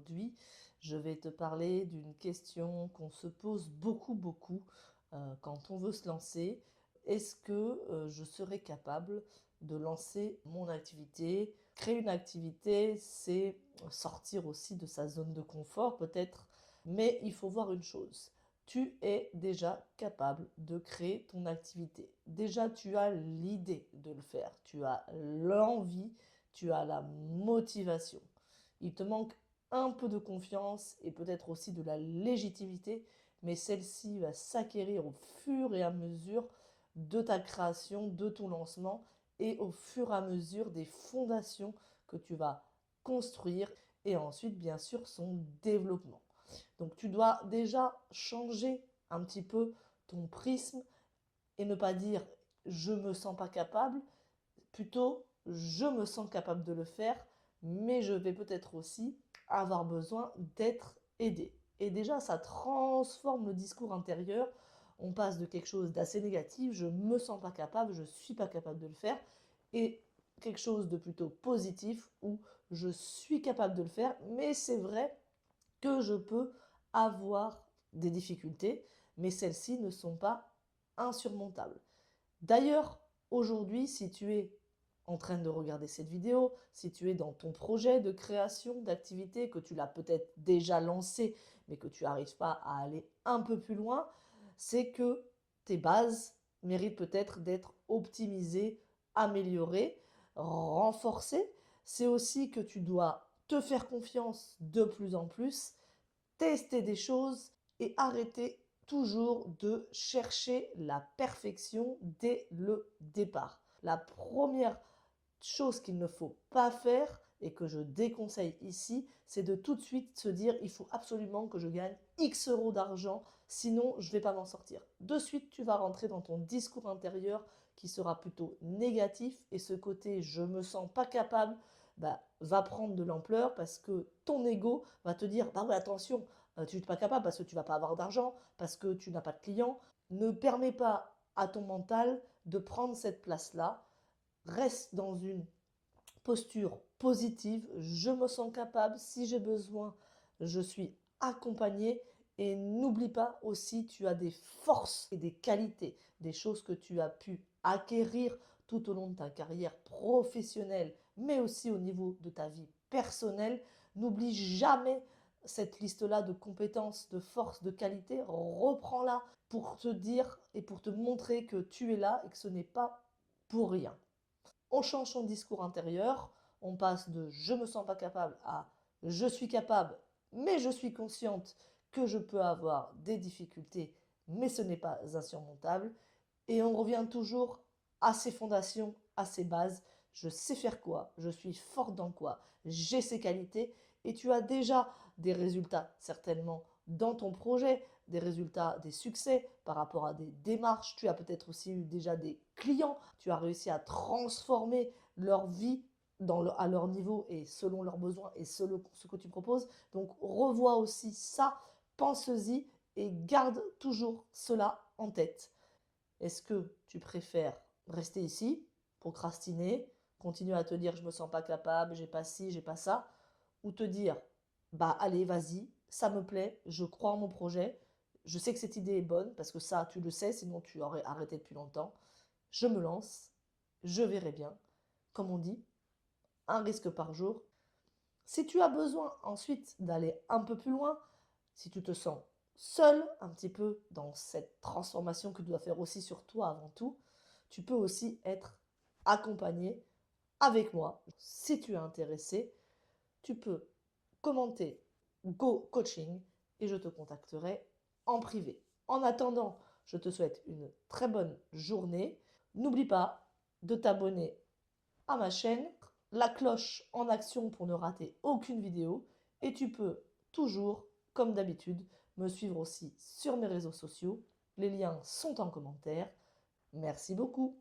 aujourd'hui, je vais te parler d'une question qu'on se pose beaucoup quand on veut se lancer. Est-ce que je serai capable de lancer mon activité? Créer une activité, c'est sortir aussi de sa zone de confort peut-être, mais il faut voir une chose. Tu es déjà capable de créer ton activité. Déjà, tu as l'idée de le faire, tu as l'envie, tu as la motivation. Il te manque un peu de confiance et peut-être aussi de la légitimité, mais celle-ci va s'acquérir au fur et à mesure de ta création, de ton lancement et au fur et à mesure des fondations que tu vas construire et ensuite, bien sûr, son développement. Donc, tu dois déjà changer un petit peu ton prisme et ne pas dire je me sens pas capable, plutôt je me sens capable de le faire, mais je vais peut-être aussi avoir besoin d'être aidé. Et déjà, ça transforme le discours intérieur. On passe de quelque chose d'assez négatif, je me sens pas capable, je suis pas capable de le faire, et quelque chose de plutôt positif où je suis capable de le faire, mais c'est vrai que je peux avoir des difficultés, mais celles-ci ne sont pas insurmontables. D'ailleurs, aujourd'hui, si tu es en train de regarder cette vidéo, si tu es dans ton projet de création d'activité, que tu l'as peut-être déjà lancé, mais que tu n'arrives pas à aller un peu plus loin, c'est que tes bases méritent peut-être d'être optimisées, améliorées, renforcées. C'est aussi que tu dois te faire confiance de plus en plus, tester des choses et arrêter toujours de chercher la perfection dès le départ. La première chose qu'il ne faut pas faire et que je déconseille ici, c'est de tout de suite se dire il faut absolument que je gagne X euros d'argent, sinon je ne vais pas m'en sortir. De suite, tu vas rentrer dans ton discours intérieur qui sera plutôt négatif et ce côté je me sens pas capable va prendre de l'ampleur parce que ton ego va te dire bah ouais attention, tu n'es pas capable parce que tu vas pas avoir d'argent, parce que tu n'as pas de clients. Ne permets pas à ton mental de prendre cette place-là. Reste dans une posture positive. Je me sens capable. Si j'ai besoin, je suis accompagné. Et n'oublie pas aussi, tu as des forces et des qualités, des choses que tu as pu acquérir tout au long de ta carrière professionnelle, mais aussi au niveau de ta vie personnelle. N'oublie jamais cette liste-là de compétences, de forces, de qualités. Reprends-la pour te dire et pour te montrer que tu es là et que ce n'est pas pour rien. On change son discours intérieur, on passe de je me sens pas capable à je suis capable, mais je suis consciente que je peux avoir des difficultés, mais ce n'est pas insurmontable. Et on revient toujours à ses fondations, à ses bases. Je sais faire quoi, je suis forte dans quoi, j'ai ces qualités et tu as déjà des résultats certainement dans ton projet, des résultats, des succès par rapport à des démarches. Tu as peut-être aussi eu déjà des clients, tu as réussi à transformer leur vie à leur niveau et selon leurs besoins et selon ce que tu proposes. Donc revois aussi ça, pense-y et garde toujours cela en tête. Est-ce que tu préfères rester ici, procrastiner, continuer à te dire je me sens pas capable, j'ai pas ci, j'ai pas ça, ou te dire bah allez, vas-y, ça me plaît, je crois en mon projet, je sais que cette idée est bonne parce que ça tu le sais, sinon tu aurais arrêté depuis longtemps. Je me lance, je verrai bien. Comme on dit, un risque par jour. Si tu as besoin ensuite d'aller un peu plus loin, si tu te sens seul un petit peu dans cette transformation que tu dois faire aussi sur toi avant tout, tu peux aussi être accompagné avec moi. Si tu es intéressé, tu peux commenter Go Coaching et je te contacterai en privé. En attendant, je te souhaite une très bonne journée. N'oublie pas de t'abonner à ma chaîne, la cloche en action pour ne rater aucune vidéo et tu peux toujours, comme d'habitude, me suivre aussi sur mes réseaux sociaux. Les liens sont en commentaire. Merci beaucoup.